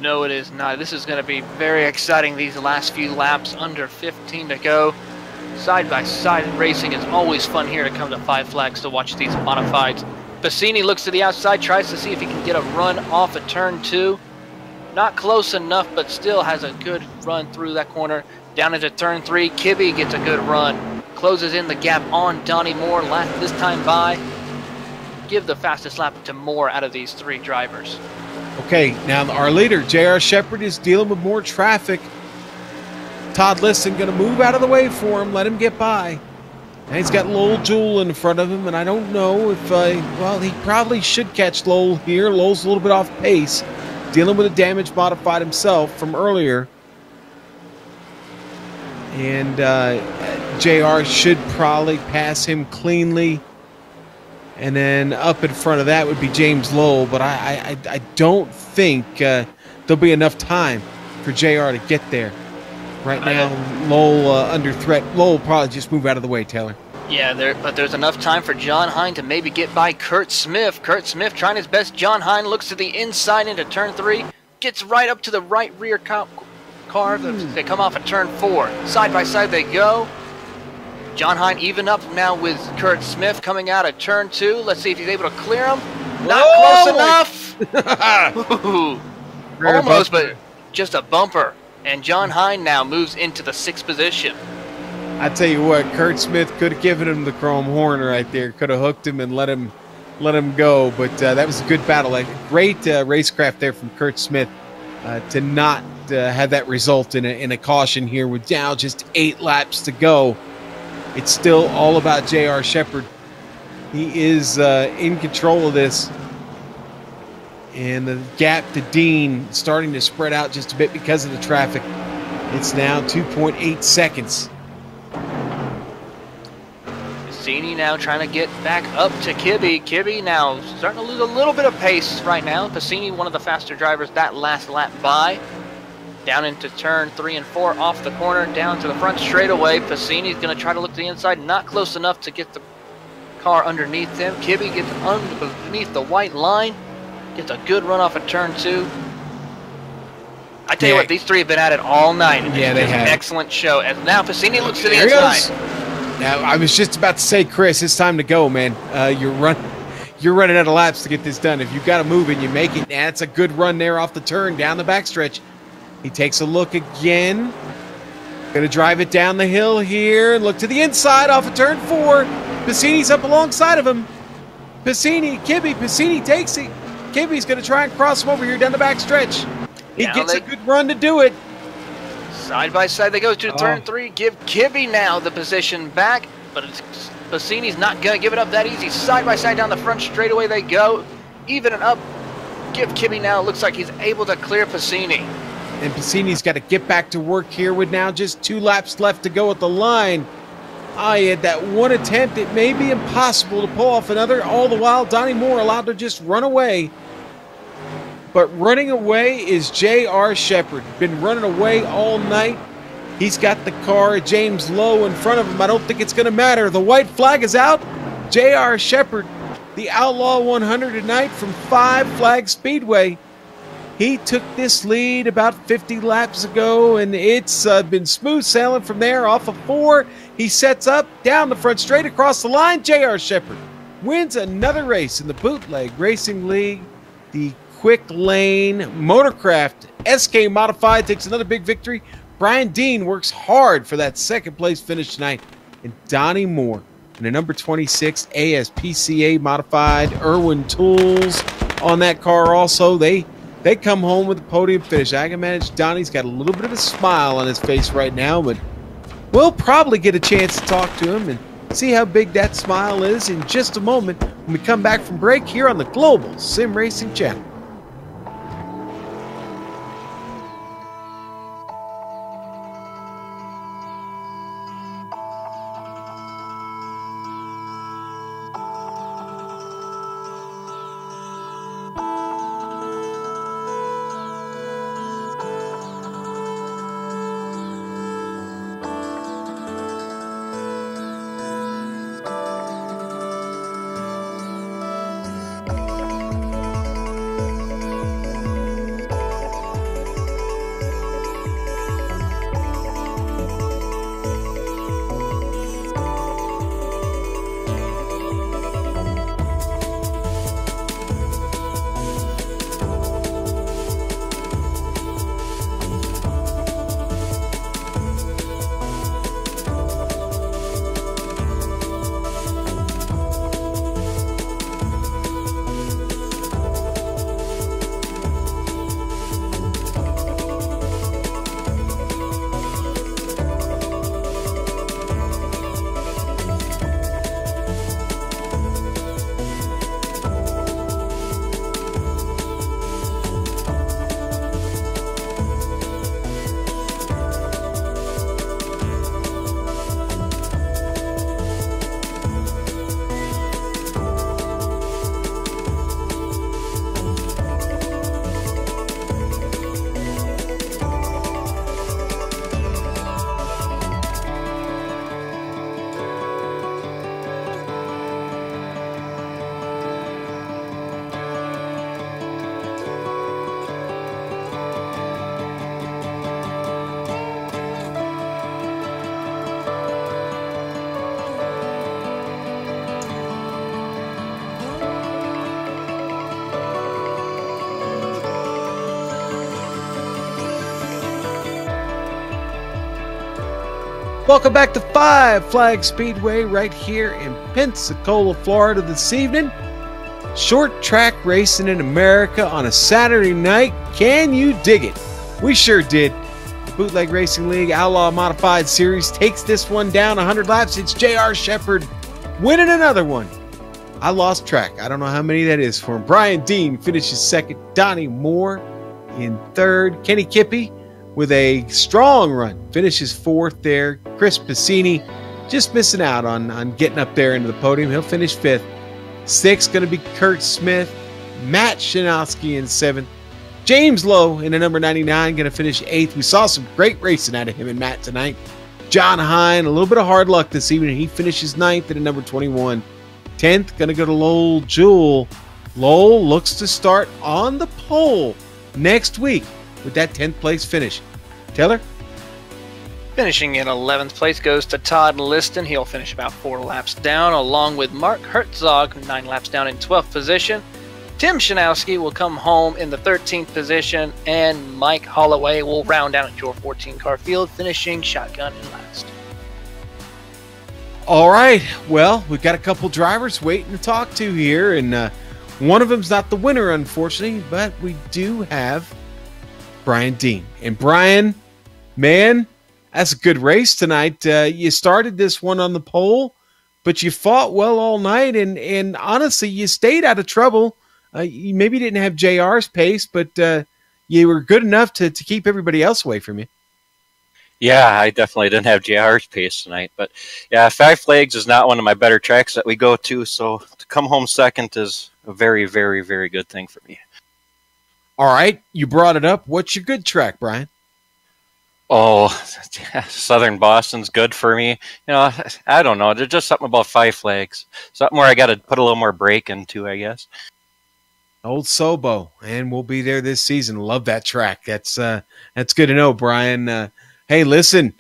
No, it is not. This is going to be very exciting, these last few laps, under 15 to go. Side-by-side racing is always fun here to come to Five Flags to watch these modifieds. Piscini looks to the outside, tries to see if he can get a run off of turn 2. Not close enough, but still has a good run through that corner. Down into turn 3, Kibbe gets a good run. Closes in the gap on Donnie Moore, this time by. Give the fastest lap to Moore out of these 3 drivers. Okay, now our leader, J.R. Shepard, is dealing with more traffic. Todd Liston going to move out of the way for him, let him get by. And he's got Lowell Jewell in front of him, and I don't know if, well, he probably should catch Lowell here. Lowell's a little bit off pace, dealing with a damage modified himself from earlier. And JR should probably pass him cleanly. And then up in front of that would be James Lowell, but I don't think there'll be enough time for JR to get there. Right now, Lowell under threat. Lowell will probably just move out of the way, Taylor. Yeah, but there's enough time for John Hine to maybe get by Kurt Smith. Kurt Smith trying his best. John Hine looks to the inside into turn 3. Gets right up to the right rear car. They come off at turn 4. Side by side they go. John Hine even up now with Kurt Smith coming out at turn 2. Let's see if he's able to clear him. Not close enough. Almost, but just a bumper. And John Hine now moves into the 6th position. I tell you what, Kurt Smith could have given him the chrome horn right there. Could have hooked him and let him go. But that was a good battle. A great racecraft there from Kurt Smith to not have that result in a caution here with now just 8 laps to go. It's still all about J.R. Shepard. He is in control of this. And the gap to Dean starting to spread out just a bit because of the traffic. It's now 2.8 seconds. Piscini now trying to get back up to Kibbe. Kibbe now starting to lose a little bit of pace right now. Piscini, one of the faster drivers that last lap by. Down into turn 3 and 4 off the corner, down to the front straightaway. Piscini's going to try to look to the inside, not close enough to get the car underneath him. Kibbe gets underneath the white line. Gets a good run off of turn 2. I tell you what, these 3 have been at it all night. Yeah, they have. An excellent show. And now Piscini looks to the inside. Now, I was just about to say, Chris, it's time to go, man. You're running out of laps to get this done. If you've got to move and you make it, that's a good run there off the turn down the backstretch. He takes a look again. Going to drive it down the hill here. Look to the inside off of turn 4. Piscini's up alongside of him. Piscini takes it. Kibbe's going to try and cross him over here down the back stretch. He gets a good run to do it. Side by side they go to turn 3. Give Kibbe now the position back, but Piscini's not going to give it up that easy. Side by side down the front straightaway they go. Even and up. Give Kibbe now. Looks like he's able to clear Piscini. And Piscini's got to get back to work here with now just 2 laps left to go at the line. He had that one attempt. It may be impossible to pull off another. All the while, Donnie Moore allowed to just run away. But running away is J.R. Shepard. Been running away all night. He's got the car, James Lowe, in front of him. I don't think it's going to matter. The white flag is out. J.R. Shepard, the Outlaw 100 tonight from Five Flags Speedway. He took this lead about 50 laps ago, and it's been smooth sailing from there off of 4. He sets up down the front straight across the line. J.R. Shepard wins another race in the Bootleg Racing League. The Quick Lane Motorcraft SK Modified takes another big victory. Brian Dean works hard for that 2nd place finish tonight. And Donnie Moore in a number 26 ASPCA Modified Irwin Tools on that car also. They They come home with a podium finish. I can manage Donnie's got a little bit of a smile on his face right now, but we'll probably get a chance to talk to him and see how big that smile is in just a moment when we come back from break here on the Global Sim Racing Channel. Welcome back to Five Flag Speedway right here in Pensacola, Florida this evening. Short track racing in America on a Saturday night. Can you dig it? We sure did. The Bootleg Racing League Outlaw Modified Series takes this one down 100 laps. It's J.R. Shepard winning another one. I lost track. I don't know how many that is for him. Brian Dean finishes second. Donnie Moore in third. Kenny Kippy with a strong run finishes fourth there. Chris Piscini just missing out on getting up there into the podium. He'll finish fifth. Sixth going to be Kurt Smith. Matt Shinowski in seventh. James Lowe in the number 99 going to finish eighth. We saw some great racing out of him and Matt tonight. John Hine, a little bit of hard luck this evening. He finishes ninth at the number 21. 10th going to go to Lowell Jewell. Lowell looks to start on the pole next week with that 10th place finish. Taylor? Finishing in 11th place goes to Todd Liston. He'll finish about 4 laps down, along with Mark Herzog, 9 laps down in 12th position. Tim Shinowski will come home in the 13th position, and Mike Holloway will round out your 14-car field, finishing shotgun in last. All right. Well, we've got a couple drivers waiting to talk to here, and one of them's not the winner, unfortunately, but we do have Brian Dean. And Brian, man, that's a good race tonight. You started this one on the pole, but you fought well all night, and honestly, you stayed out of trouble. You maybe didn't have JR's pace, but you were good enough to keep everybody else away from you. Yeah, I definitely didn't have JR's pace tonight. But yeah, Five Flags is not one of my better tracks that we go to, so to come home second is a very, very, very good thing for me. All right, you brought it up. What's your good track, Brian? Oh, Southern Boston's good for me. You know, I don't know. There's just something about Five Flags. Something where I got to put a little more brake into, I guess. Old Sobo, and we'll be there this season. Love that track. That's good to know, Brian. Hey, listen,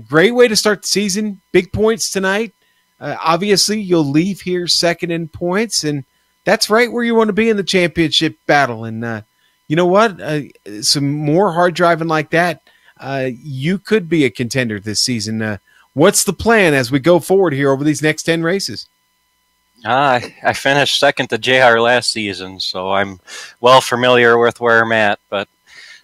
great way to start the season. Big points tonight. Obviously, you'll leave here second in points, and that's right where you want to be in the championship battle. And you know what? Some more hard driving like that, you could be a contender this season. What's the plan as we go forward here over these next 10 races? I finished second to JR last season, so I'm well familiar with where I'm at. But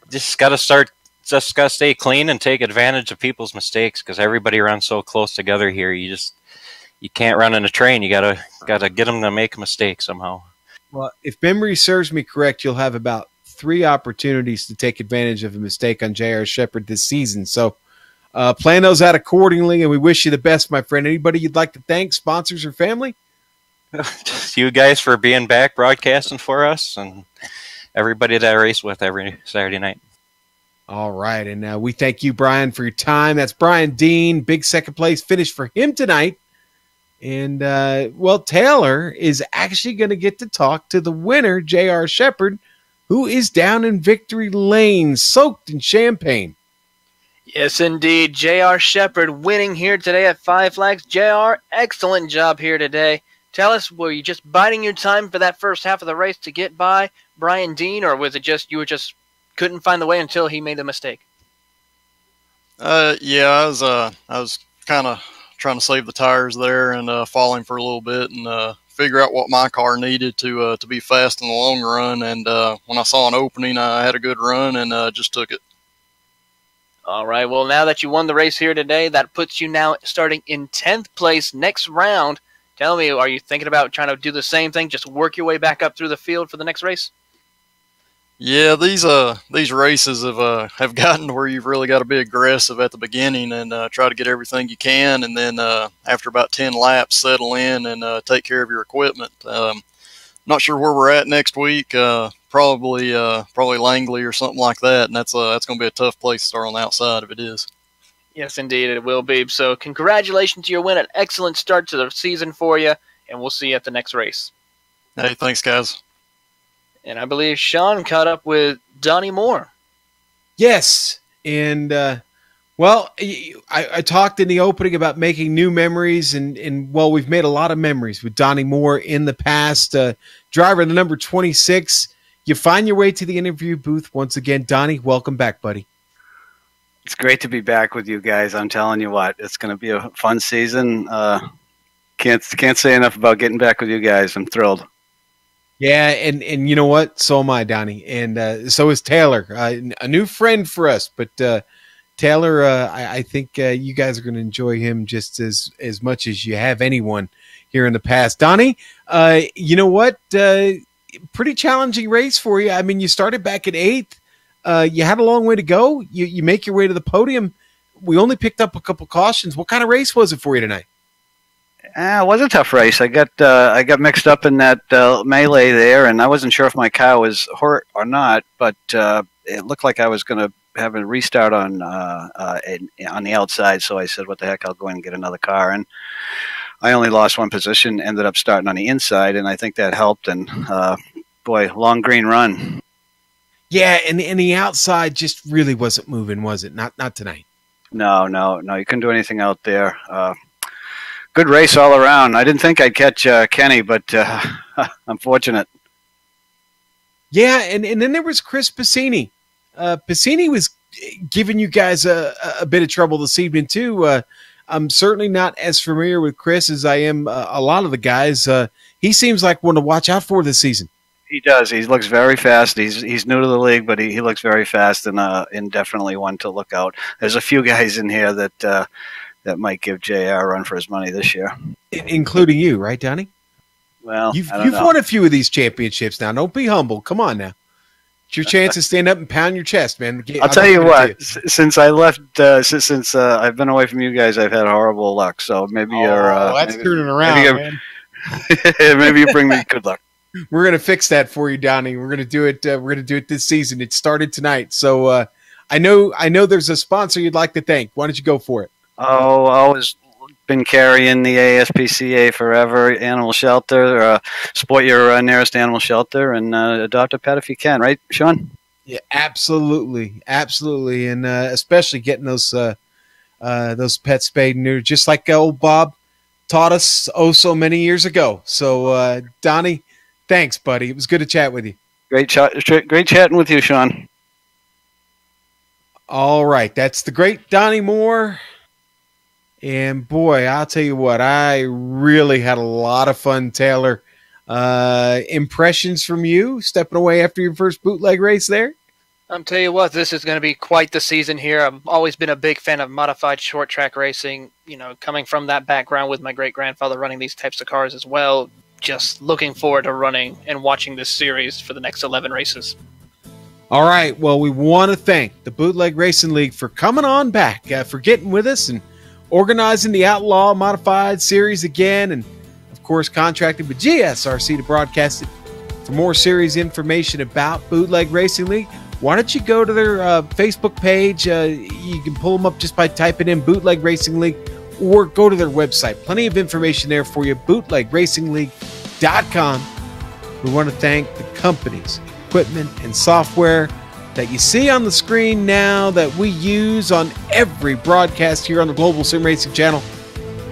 just got to stay clean and take advantage of people's mistakes because everybody runs so close together here. You can't run in a train. You gotta get them to make a mistake somehow. Well, if memory serves me correct, you'll have about 3 opportunities to take advantage of a mistake on J.R. Shepherd this season. So plan those out accordingly, and we wish you the best, my friend. Anybody you'd like to thank, sponsors or family? Just you guys for being back broadcasting for us and everybody that I race with every Saturday night. All right, and we thank you, Brian, for your time. That's Brian Dean, big second place finish for him tonight. And, well, Taylor is actually going to get to talk to the winner, J.R. Shepherd, who is down in victory lane, soaked in champagne. Yes, indeed. J.R. Shepherd winning here today at Five Flags. J.R., excellent job here today. Tell us, were you just biding your time for that first half of the race to get by Brian Dean, or was it just you couldn't find the way until he made the mistake? Yeah, I was kind of trying to save the tires there and falling for a little bit and figure out what my car needed to be fast in the long run. And when I saw an opening, I had a good run and just took it. All right, well, now that you won the race here today, that puts you now starting in 10th place next round. Tell me, are you thinking about trying to do the same thing, just work your way back up through the field for the next race? Yeah, these races have gotten to where you've really got to be aggressive at the beginning and try to get everything you can, and then after about 10 laps, settle in and take care of your equipment. Not sure where we're at next week. Probably Langley or something like that, and that's going to be a tough place to start on the outside if it is. Yes, indeed, it will be. So congratulations to your win. An excellent start to the season for you, and we'll see you at the next race. Hey, thanks, guys. And I believe Sean caught up with Donnie Moore. Yes, and, well, I talked in the opening about making new memories, and well, we've made a lot of memories with Donnie Moore in the past. Driver the number 26. You find your way to the interview booth once again. Donnie, welcome back, buddy. It's great to be back with you guys. I'm telling you what, it's going to be a fun season. Can't say enough about getting back with you guys. I'm thrilled. Yeah, and you know what? So am I, Donnie, and so is Taylor, a new friend for us. But Taylor, I think you guys are going to enjoy him just as much as you have anyone here in the past. Donnie, you know what? Pretty challenging race for you. I mean, you started back at 8th. You had a long way to go. You make your way to the podium. We only picked up a couple cautions. What kind of race was it for you tonight? It was a tough race. I got mixed up in that melee there, and I wasn't sure if my car was hurt or not, but it looked like I was going to have a restart on the outside, so I said, what the heck, I'll go in and get another car. And I only lost one position, ended up starting on the inside, and I think that helped. And, boy, long green run. Yeah, and the outside just really wasn't moving, was it? Not tonight. No, you couldn't do anything out there. Good race all around. I didn't think I'd catch Kenny, but I'm fortunate. Yeah, and then there was Chris Piscini. Piscini was giving you guys a bit of trouble this evening, too. I'm certainly not as familiar with Chris as I am a lot of the guys. He seems like one to watch out for this season. He does. He looks very fast. He's new to the league, but he looks very fast and definitely one to look out. There's a few guys in here that might give JR a run for his money this year. Including you, right, Donnie? Well, you've won a few of these championships now. Don't be humble. Come on now. It's your chance to stand up and pound your chest, man. I'll tell you what, since I left, since I've been away from you guys, I've had horrible luck. So maybe that's turning around, man. Maybe you bring me good luck. We're gonna fix that for you, Donnie. We're gonna do it. We're gonna do it this season. It started tonight, so I know there's a sponsor you'd like to thank. Why don't you go for it? Oh, always been carrying the ASPCA forever. Animal shelter. Support your nearest animal shelter and adopt a pet if you can. Right, Sean? Yeah, absolutely, and especially getting those pets spayed and neutered, just like old Bob taught us so many years ago. So, Donnie, thanks, buddy. It was good to chat with you. Great chatting with you, Sean. All right, that's the great Donnie Moore. And boy, I'll tell you what, I really had a lot of fun, Taylor. Impressions from you stepping away after your first bootleg race there? I'm tell you what, this is going to be quite the season here. I've always been a big fan of modified short track racing, you know, coming from that background with my great-grandfather running these types of cars as well. Just looking forward to running and watching this series for the next 11 races. All right, well, we want to thank the Bootleg Racing League for coming on back, for getting with us and organizing the Outlaw Modified Series again, and, of course, contracted with GSRC to broadcast it. For more series information about Bootleg Racing League, why don't you go to their Facebook page? You can pull them up just by typing in Bootleg Racing League, or go to their website. Plenty of information there for you, bootlegracingleague.com. We want to thank the companies, equipment, and software that you see on the screen now that we use on every broadcast here on the Global SimRacing Channel.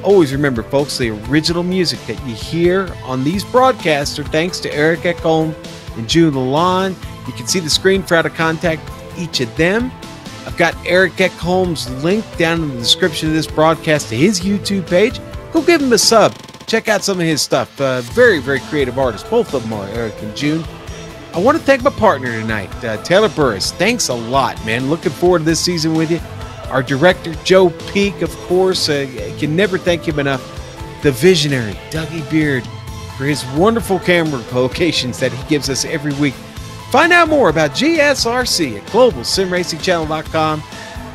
Always remember, folks, the original music that you hear on these broadcasts are thanks to Eric Ekholm and June Lalonde. You can see the screen for how to contact each of them. I've got Eric Ekholm's link down in the description of this broadcast to his YouTube page. Go give him a sub. Check out some of his stuff. Very, very creative artists. Both of them are, Eric and June. I want to thank my partner tonight, Taylor Burris. Thanks a lot, man. Looking forward to this season with you. Our director, Joe Peak, of course. Can never thank him enough. The visionary, Dougie Beard, for his wonderful camera locations that he gives us every week. Find out more about GSRC at globalsimracingchannel.com.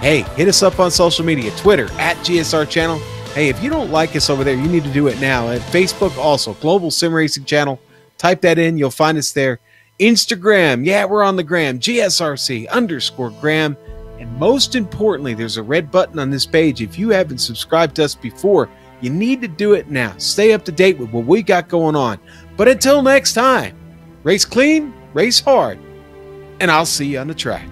Hey, hit us up on social media, Twitter @GSR Channel. Hey, if you don't like us over there, you need to do it now. At Facebook also, Global SimRacing Channel. Type that in, you'll find us there. Instagram, yeah, we're on the gram, GSRC_gram. And most importantly, there's a red button on this page. If you haven't subscribed to us before, you need to do it now. Stay up to date with what we got going on. But until next time, race clean, race hard, and I'll see you on the track.